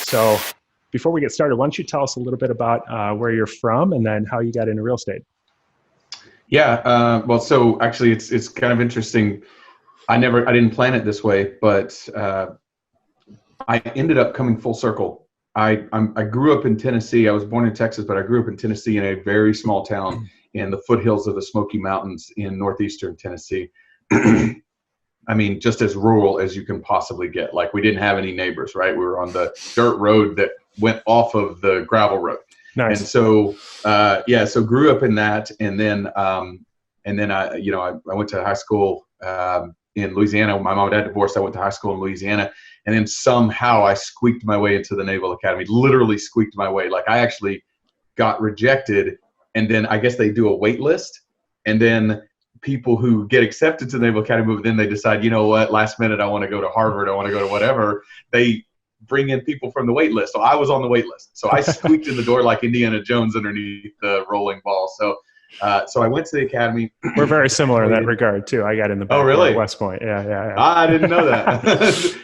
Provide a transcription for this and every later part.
So before we get started, why don't you tell us a little bit about where you're from and then how you got into real estate? Yeah, well, so actually it's kind of interesting. I didn't plan it this way, but I ended up coming full circle. I grew up in Tennessee. I was born in Texas, but I grew up in Tennessee in a very small town in the foothills of the Smoky Mountains in northeastern Tennessee. I mean, just as rural as you can possibly get. Like, we didn't have any neighbors, right? We were on the dirt road that went off of the gravel road. Nice. And so, so grew up in that. And then I went to high school in Louisiana. My mom and dad divorced. I went to high school in Louisiana. And then somehow I squeaked my way into the Naval Academy, literally squeaked my way. Like, I actually got rejected. And then I guess they do a wait list. And then people who get accepted to the Naval Academy, but then they decide, you know what, last minute, I want to go to Harvard, I want to go to whatever. They bring in people from the wait list. So I was on the wait list. So I squeaked in the door like Indiana Jones underneath the rolling ball. So I went to the academy. We're very similar in that regard too. I got in the back really? at West Point. Yeah. I didn't know that.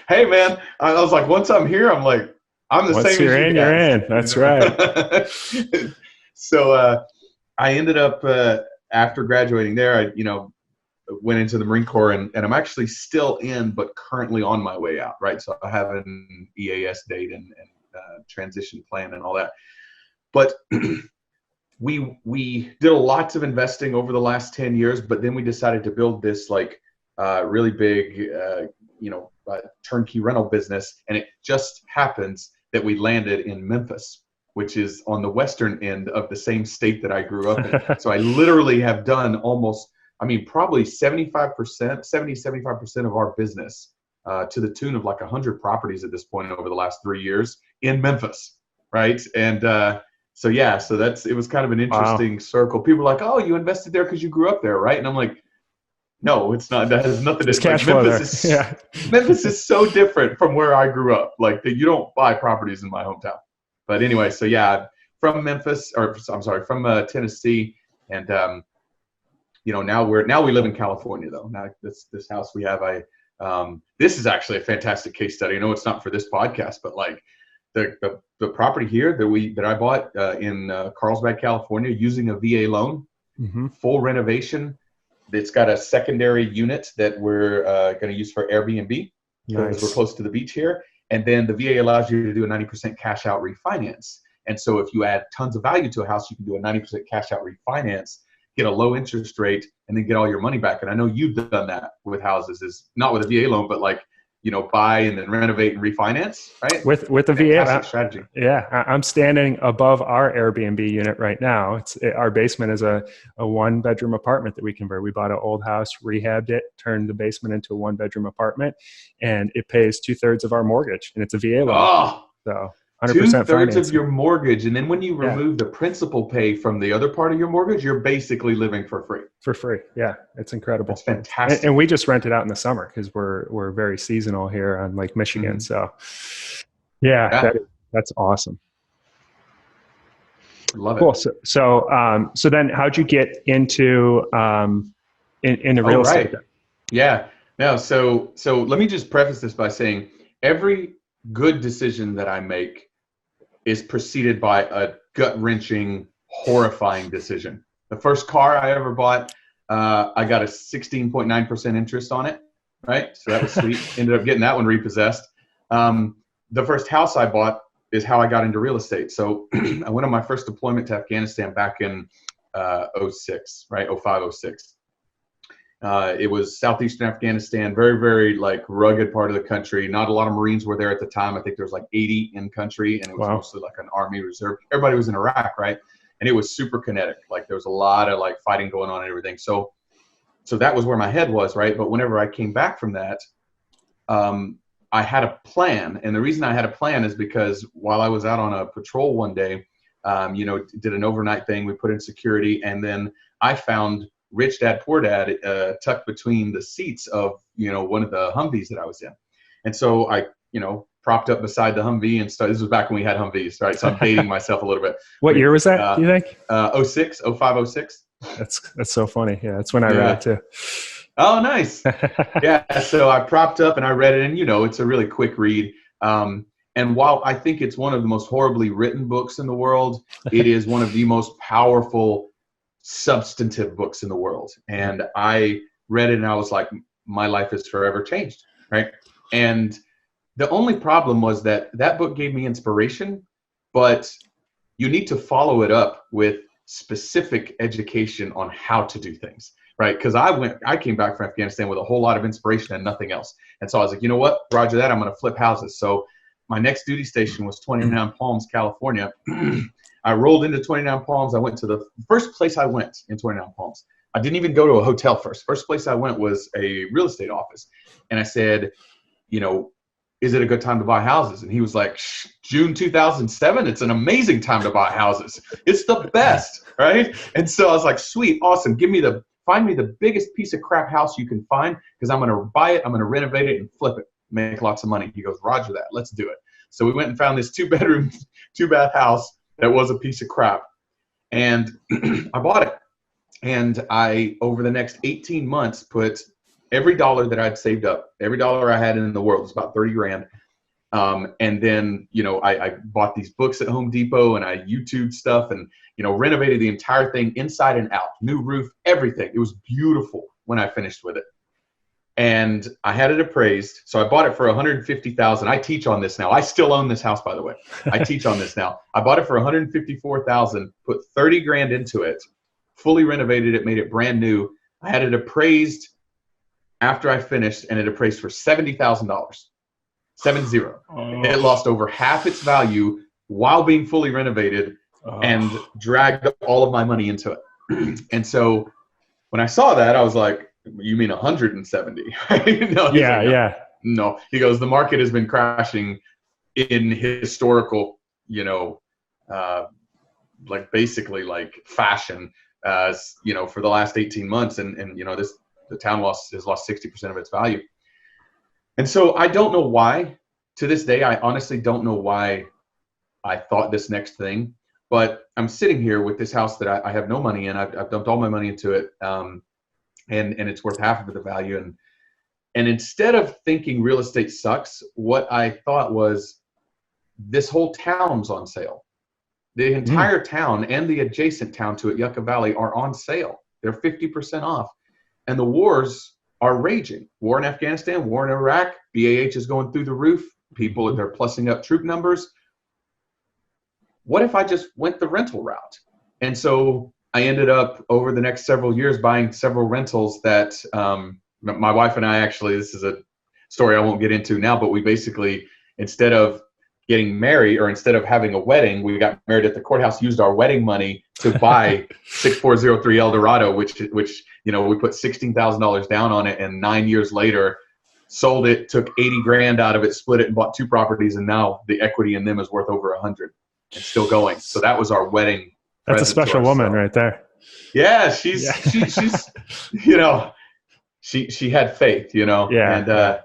Hey man, I was like, once I'm here, I'm like, I'm the once same you're as you in, guys. You're in. That's right. So I ended up after graduating there, I went into the Marine Corps, and I'm actually still in, but currently on my way out, right? So I have an EAS date and transition plan and all that. But we did lots of investing over the last 10 years, but then we decided to build this really big, turnkey rental business. And it just happens that we landed in Memphis, which is on the western end of the same state that I grew up in. So I literally have done probably 75% of our business to the tune of like 100 properties at this point over the last 3 years in Memphis, right? And it was kind of an interesting circle. People are like, oh, you invested there because you grew up there, right? And I'm like, no, it's not. That has nothing to do with Memphis. Memphis is so different from where I grew up. Like, you don't buy properties in my hometown. But anyway, so yeah, from Tennessee, and now we live in California though. Now this house we have, this is actually a fantastic case study. I know it's not for this podcast, but like the property here that I bought in Carlsbad, California, using a VA loan, full renovation. It's got a secondary unit that we're going to use for Airbnb because we're close to the beach here. And then the VA allows you to do a 90% cash out refinance. And so if you add tons of value to a house, you can do a 90% cash out refinance, get a low interest rate, and then get all your money back. And I know you've done that with houses, is not with a VA loan, but buy and then renovate and refinance, right? With the VA strategy. Yeah, I'm standing above our Airbnb unit right now. Our basement is a 1-bedroom apartment that we converted. We bought an old house, rehabbed it, turned the basement into a 1-bedroom apartment, and it pays 2/3 of our mortgage, and it's a VA loan. Oh, so 100% 2/3 of your mortgage, and then when you remove the principal pay from the other part of your mortgage, you're basically living for free. For free, yeah, it's incredible. It's fantastic. And we just rent it out in the summer because we're very seasonal here on Lake Michigan. So, that's awesome. Love it. Cool. So then, how'd you get into into real estate? Yeah. No. So let me just preface this by saying every good decision that I make is preceded by a gut-wrenching, horrifying decision. The first car I ever bought, I got a 16.9% interest on it, right? So that was sweet. Ended up getting that one repossessed. The first house I bought is how I got into real estate. So I went on my first deployment to Afghanistan back in 06, right? 05, 06. It was southeastern Afghanistan, very, very rugged part of the country. Not a lot of Marines were there at the time. I think there was 80 in country, and it was mostly like an Army reserve. Everybody was in Iraq, right? And it was super kinetic. There was a lot of fighting going on and everything. So that was where my head was, right? But whenever I came back from that, I had a plan. And the reason I had a plan is because while I was out on a patrol one day, did an overnight thing. We put in security, and then I found Rich Dad, Poor Dad tucked between the seats of, one of the Humvees that I was in. And so I, propped up beside the Humvee and started. This was back when we had Humvees, right? So I'm dating myself a little bit. What year was that, do you think? 06, 05, 06. That's so funny. Yeah, that's when I read it too. Oh, nice. Yeah. So I propped up and I read it, and it's a really quick read. And while I think it's one of the most horribly written books in the world, it is one of the most powerful, substantive books in the world. And I read it and I was like, my life is forever changed, right? And the only problem was that that book gave me inspiration, but you need to follow it up with specific education on how to do things, right? Because I came back from Afghanistan with a whole lot of inspiration and nothing else. And so I was like, you know what, Roger that, I'm going to flip houses. So my next duty station was 29 Palms, California. I rolled into 29 Palms. I went to the first place I went in 29 Palms. I didn't even go to a hotel first. First place I went was a real estate office. And I said, you know, is it a good time to buy houses? And he was like, June 2007, it's an amazing time to buy houses. It's the best, right? And so I was like, sweet, awesome. Find me the biggest piece of crap house you can find, because I'm going to buy it, I'm going to renovate it and flip it, make lots of money. He goes, Roger that, let's do it. So we went and found this 2-bedroom, 2-bath house that was a piece of crap. And I bought it. And I, over the next 18 months, put every dollar that I'd saved up, every dollar I had in the world, was about 30 grand. And then, you know, I bought these books at Home Depot and I YouTube stuff and, you know, renovated the entire thing inside and out, new roof, everything. It was beautiful when I finished with it. And I had it appraised. So I bought it for $150,000. I teach on this now. I still own this house, by the way. I teach on this now. I bought it for $154,000, put 30 grand into it, fully renovated it, made it brand new. I had it appraised after I finished, and it appraised for $70,000. 70. Oh. It lost over half its value while being fully renovated, and dragged all of my money into it. And so when I saw that, I was like, you mean 170? No, yeah, like, no. Yeah. No, he goes, the market has been crashing in historical, you know, like basically like fashion, you know, for the last 18 months. And you know, the town has lost 60% of its value. And so I don't know why. To this day, I honestly don't know why I thought this next thing. But I'm sitting here with this house that I have no money in. I've dumped all my money into it. And it's worth half of the value. And instead of thinking real estate sucks, what I thought was, this whole town's on sale. The entire town and the adjacent town to it, Yucca Valley, are on sale. They're 50% off. And the wars are raging. War in Afghanistan, war in Iraq, BAH is going through the roof. People, they're plussing up troop numbers. What if I just went the rental route? And so I ended up, over the next several years, buying several rentals that my wife and I actually, this is a story I won't get into now, but we basically, instead of getting married, or instead of having a wedding, we got married at the courthouse, used our wedding money to buy 6403 Eldorado, which you know, we put $16,000 down on it, and 9 years later sold it, took 80 grand out of it, split it, and bought 2 properties, and now the equity in them is worth over 100 and still going. So that was our wedding. That's a special woman right there. Yeah, she's you know, she had faith, you know. Yeah. And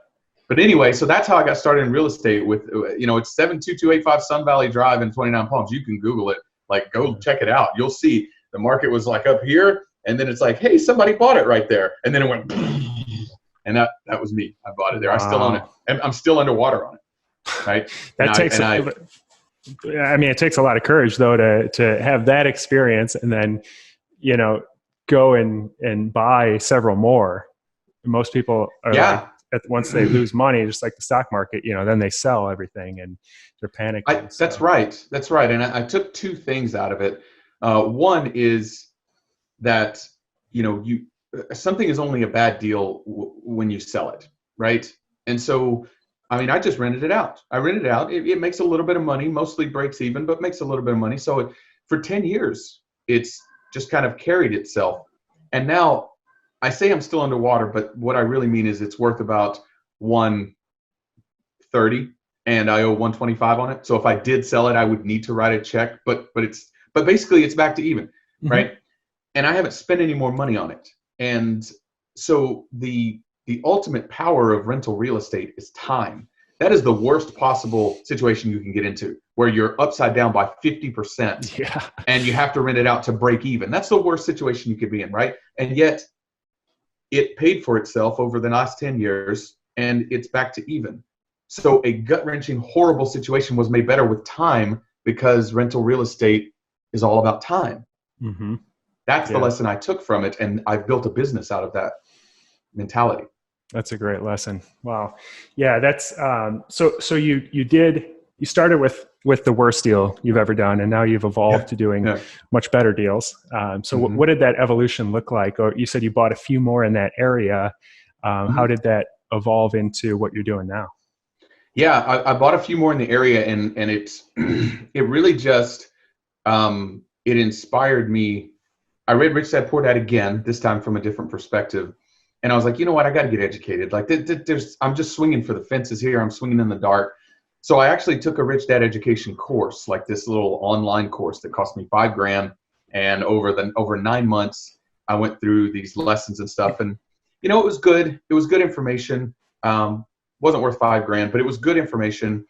but anyway, so that's how I got started in real estate. With, you know, it's 72285 Sun Valley Drive in 29 Palms. You can Google it. Like, go check it out. You'll see the market was like up here, and then it's like, hey, somebody bought it right there, and then it went, and that was me. I bought it there. I still own it, and I'm still underwater on it. Right. I mean, it takes a lot of courage, though, to have that experience and then, you know, go and buy several more. Most people are like, once they lose money, just like the stock market, you know, then they sell everything and they're panicking. That's right. That's right. And I took 2 things out of it. One is that, you know, something is only a bad deal when you sell it, right? And so, I mean, I just rented it out. It makes a little bit of money, mostly breaks even, but makes a little bit of money. So for 10 years, it's just kind of carried itself. And now I say I'm still underwater, but what I really mean is it's worth about 130, and I owe 125 on it. So if I did sell it, I would need to write a check, but basically it's back to even, right? And I haven't spent any more money on it. And so the ultimate power of rental real estate is time. That is the worst possible situation you can get into, where you're upside down by 50%, and you have to rent it out to break even. That's the worst situation you could be in, right? And yet it paid for itself over the last 10 years, and it's back to even. So a gut-wrenching, horrible situation was made better with time, because rental real estate is all about time. Mm-hmm. That's the Yeah. lesson I took from it, and I've built a business out of that mentality. That's a great lesson. Wow. Yeah, that's so you started with the worst deal you've ever done, and now you've evolved Yeah. to doing Yeah. much better deals. So Mm-hmm. what did that evolution look like? Or you said you bought a few more in that area. Mm-hmm. How did that evolve into what you're doing now? Yeah, I bought a few more in the area, and it's it really just it inspired me. I read Rich Dad Poor Dad again, this time from a different perspective, and I was like, you know what, I got to get educated. Like, I'm just swinging for the fences here. I'm swinging in the dark. So I actually took a Rich Dad education course, like this little online course that cost me $5,000, and over 9 months, I went through these lessons and stuff, and it was good. It was good information. Wasn't worth $5,000, but it was good information.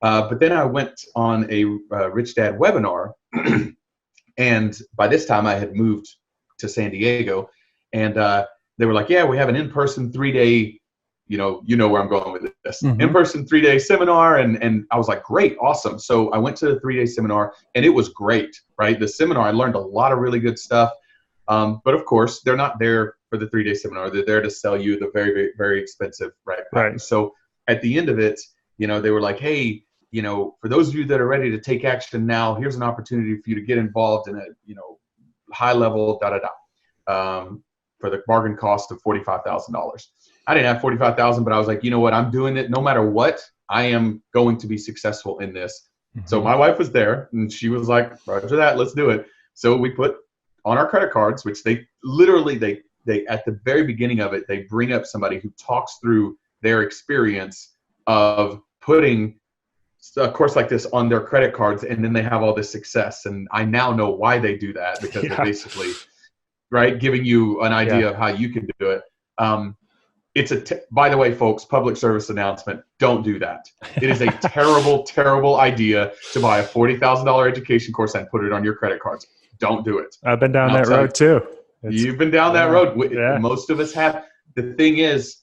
But then I went on a Rich Dad webinar, and by this time I had moved to San Diego, and they were like, "Yeah, we have an in-person 3-day, you know where I'm going with this, Mm-hmm. in-person 3-day seminar," and I was like, "Great, awesome!" So I went to the 3-day seminar, and it was great. Right, the seminar, I learned a lot of really good stuff. But of course, they're not there for the 3-day seminar. They're there to sell you the very, very, very expensive package. Right. So at the end of it, they were like, "Hey, for those of you that are ready to take action now, here's an opportunity for you to get involved in a, high level for the bargain cost of $45,000." I didn't have 45,000, but I was like, you know what? I'm doing it no matter what. I am going to be successful in this. Mm-hmm. So my wife was there, and she was like, "Roger that, let's do it." So we put on our credit cards, which they literally, they at the very beginning of it, they bring up somebody who talks through their experience of putting a course like this on their credit cards, and then they have all this success. And I now know why they do that, because they're basically giving you an idea of how you can do it. It's by the way, folks, public service announcement: don't do that. It is a terrible, terrible idea to buy a $40,000 education course and put it on your credit cards. Don't do it. I've been down that road too. You've been down that road. Most of us have. The thing is,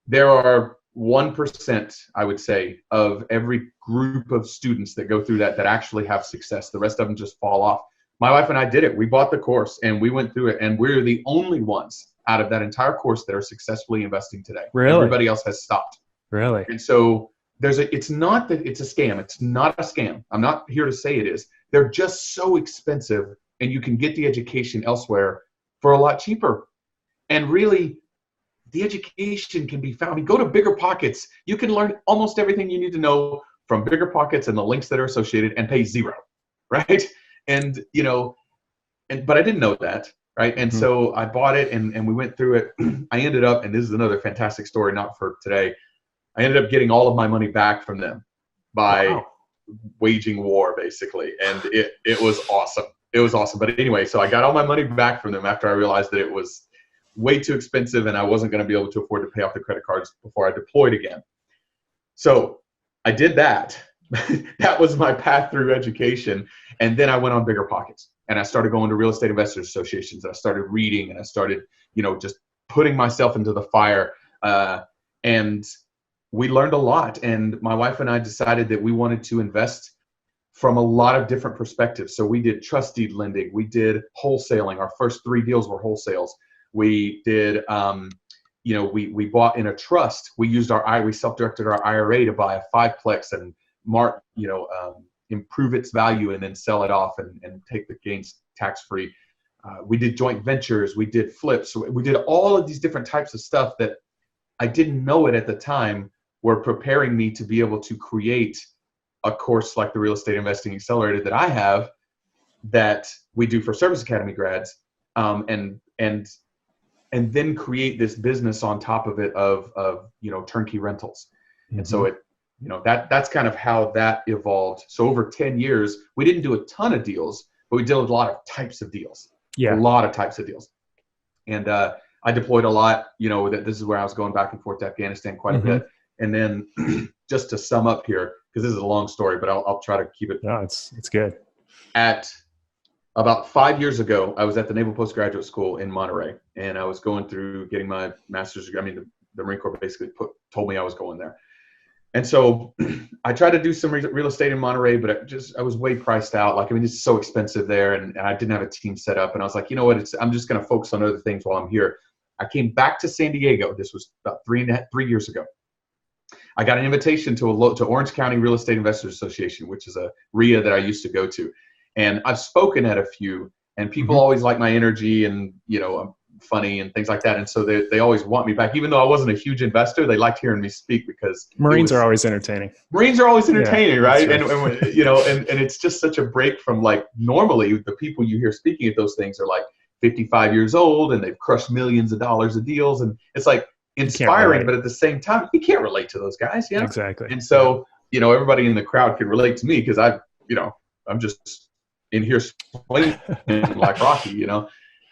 there are 1%, I would say, of every group of students that go through that actually have success. The rest of them just fall off. My wife and I did it. We bought the course and we went through it, and we're the only ones out of that entire course that are successfully investing today. Really? Everybody else has stopped. Really? And so it's not that it's a scam. It's not a scam. I'm not here to say it is. They're just so expensive, and you can get the education elsewhere for a lot cheaper. And really, the education can be found. Go to Bigger Pockets. You can learn almost everything you need to know from Bigger Pockets and the links that are associated, and pay zero, right? And but I didn't know that, right? And so I bought it, and we went through it. I ended up, and this is another fantastic story, not for today, I ended up getting all of my money back from them by waging war, basically. And it was awesome. It was awesome. But anyway, so I got all my money back from them after I realized that it was way too expensive and I wasn't going to be able to afford to pay off the credit cards before I deployed again. So I did that. That was my path through education. And then I went on Bigger Pockets, and I started going to real estate investors associations. I started reading, and I started, just putting myself into the fire. And we learned a lot. And my wife and I decided that we wanted to invest from a lot of different perspectives. So we did trust deed lending. We did wholesaling. Our first 3 deals were wholesales. We did, we bought in a trust. We self-directed our IRA to buy a 5-plex and improve its value and then sell it off and take the gains tax-free. We did joint ventures. We did flips. We did all of these different types of stuff that I didn't know it at the time were preparing me to be able to create a course like the Real Estate Investing Accelerator that I have, that we do for Service Academy grads, and then create this business on top of it of turnkey rentals. Mm-hmm. And so that's kind of how that evolved. So over 10 years, we didn't do a ton of deals, but we did a lot of types of deals. Yeah. A lot of types of deals. And I deployed a lot, this is where I was going back and forth to Afghanistan quite a bit. And then just to sum up here, because this is a long story, but I'll try to keep it. No, it's good. At about 5 years ago, I was at the Naval Postgraduate School in Monterey, and I was going through getting my master's degree. I mean, the Marine Corps basically told me I was going there. And so I tried to do some real estate in Monterey, but I was way priced out. Like, I mean, it's so expensive there, and I didn't have a team set up. And I was like, you know what? I'm just going to focus on other things while I'm here. I came back to San Diego. This was about 3 years ago. I got an invitation to Orange County Real Estate Investors Association, which is a RIA that I used to go to. And I've spoken at a few, and people always like my energy, and, you know, I'm funny and things like that. And so they always want me back. Even though I wasn't a huge investor, they liked hearing me speak because Marines are always entertaining. Marines are always entertaining, right? Right. And you know, and it's just such a break from, like, normally the people you hear speaking at those things are like 55 years old and they've crushed millions of dollars of deals. And it's like inspiring, but at the same time, you can't relate to those guys. Yeah, exactly. And so, you know, everybody in the crowd can relate to me because I'm just in here swinging like Rocky, you know?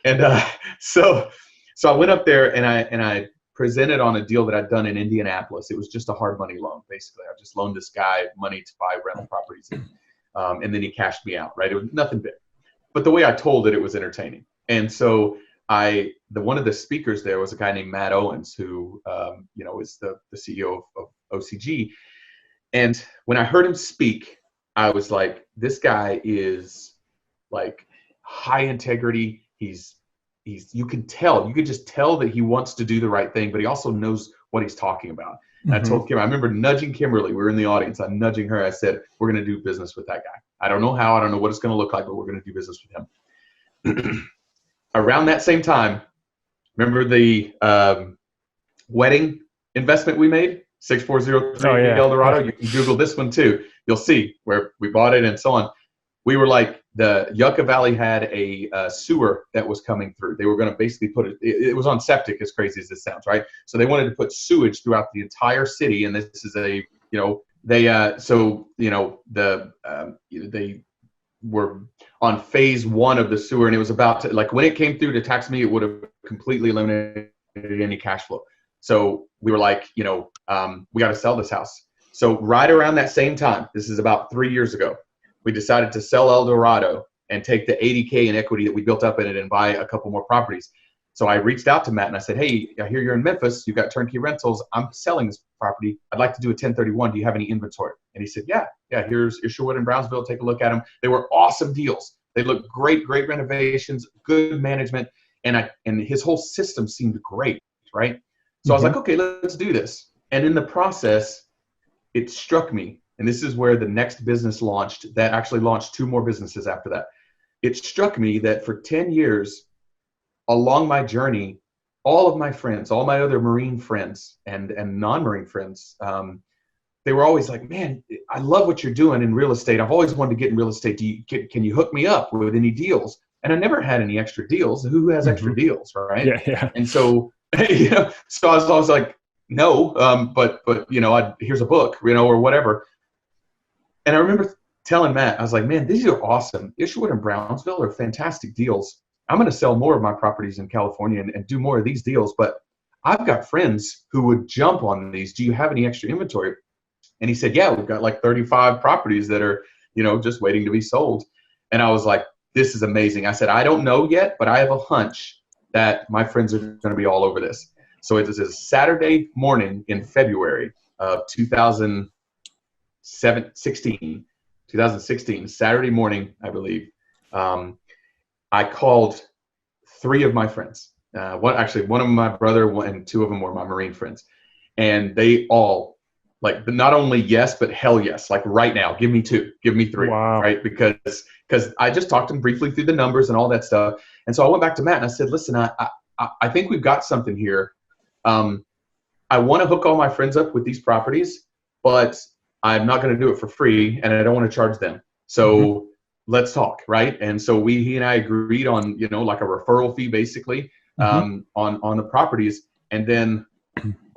And so I went up there and I presented on a deal that I'd done in Indianapolis. It was just a hard money loan, basically. I just loaned this guy money to buy rental properties, and then he cashed me out. Right? It was nothing big, but the way I told it, it was entertaining. And so one of the speakers there was a guy named Matt Owens, who is the CEO of OCG. And when I heard him speak, I was like, this guy is like high integrity. You could just tell that he wants to do the right thing, but he also knows what he's talking about. And I told Kim, I remember nudging Kimberly. We were in the audience. I'm nudging her. I said, we're going to do business with that guy. I don't know how, I don't know what it's going to look like, but we're going to do business with him. Around that same time, remember the wedding investment we made, 6403 El Dorado? You can Google this one too. You'll see where we bought it and so on. We were like, the Yucca Valley had a sewer that was coming through. They were going to basically put it was on septic, as crazy as this sounds, right? So they wanted to put sewage throughout the entire city. And this is they were on phase 1 of the sewer, and it was about to, like, when it came through to tax me, it would have completely eliminated any cash flow. So we were like, we got to sell this house. So right around that same time, this is about 3 years ago, we decided to sell El Dorado and take the $80K in equity that we built up in it and buy a couple more properties. So I reached out to Matt and I said, hey, I hear you're in Memphis. You've got turnkey rentals. I'm selling this property. I'd like to do a 1031. Do you have any inventory? And he said, yeah, here's Isherwood and Brownsville. Take a look at them. They were awesome deals. They looked great renovations, good management. And his whole system seemed great, right? So I was like, okay, let's do this. And in the process, it struck me, and this is where the next business launched, that actually launched 2 more businesses after that. It struck me that for 10 years along my journey, all of my friends, all my other Marine friends and non-Marine friends, they were always like, man, I love what you're doing in real estate. I've always wanted to get in real estate. Can you hook me up with any deals? And I never had any extra deals. Who has extra deals, right? Yeah. And so, so I was like, no, but here's a book, or whatever. And I remember telling Matt, I was like, man, these are awesome. Isherwood and Brownsville are fantastic deals. I'm going to sell more of my properties in California and do more of these deals. But I've got friends who would jump on these. Do you have any extra inventory? And he said, yeah, we've got like 35 properties that are, just waiting to be sold. And I was like, this is amazing. I said, I don't know yet, but I have a hunch that my friends are going to be all over this. So it was a Saturday morning in February of 2016, Saturday morning, I believe. I called 3 of my friends. One of them my brother, and 2 of them were my Marine friends. And they all, like, not only yes, but hell yes. Like, right now, give me 2, give me 3, wow. Right? Because I just talked to them briefly through the numbers and all that stuff. And so I went back to Matt and I said, listen, I think we've got something here. I want to hook all my friends up with these properties, but I'm not going to do it for free, and I don't want to charge them. So let's talk, right? And so he and I agreed on, like a referral fee, basically, on the properties. And then,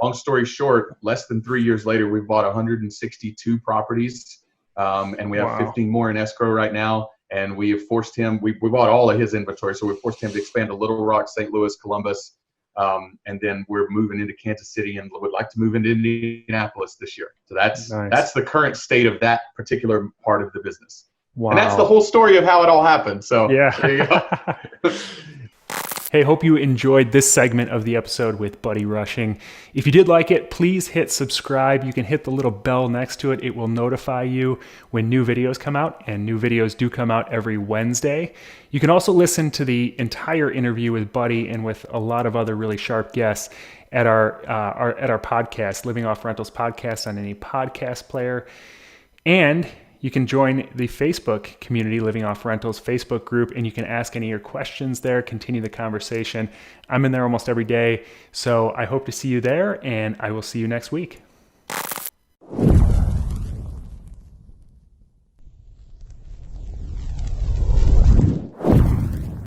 long story short, less than 3 years later, we bought 162 properties, and we have 15 more in escrow right now. And we have forced him. We bought all of his inventory, so we forced him to expand to Little Rock, St. Louis, Columbus. And then we're moving into Kansas City and would like to move into Indianapolis this year. So that's the current state of that particular part of the business. Wow. And that's the whole story of how it all happened. So yeah. There you go. Hey, hope you enjoyed this segment of the episode with Buddy Rushing. If you did like it, please hit subscribe. You can hit the little bell next to it. It will notify you when new videos come out, and new videos do come out every Wednesday. You can also listen to the entire interview with Buddy and with a lot of other really sharp guests at our podcast, Living Off Rentals podcast, on any podcast player. And you can join the Facebook community, Living Off Rentals Facebook group, and you can ask any of your questions there, continue the conversation. I'm in there almost every day, so I hope to see you there, and I will see you next week.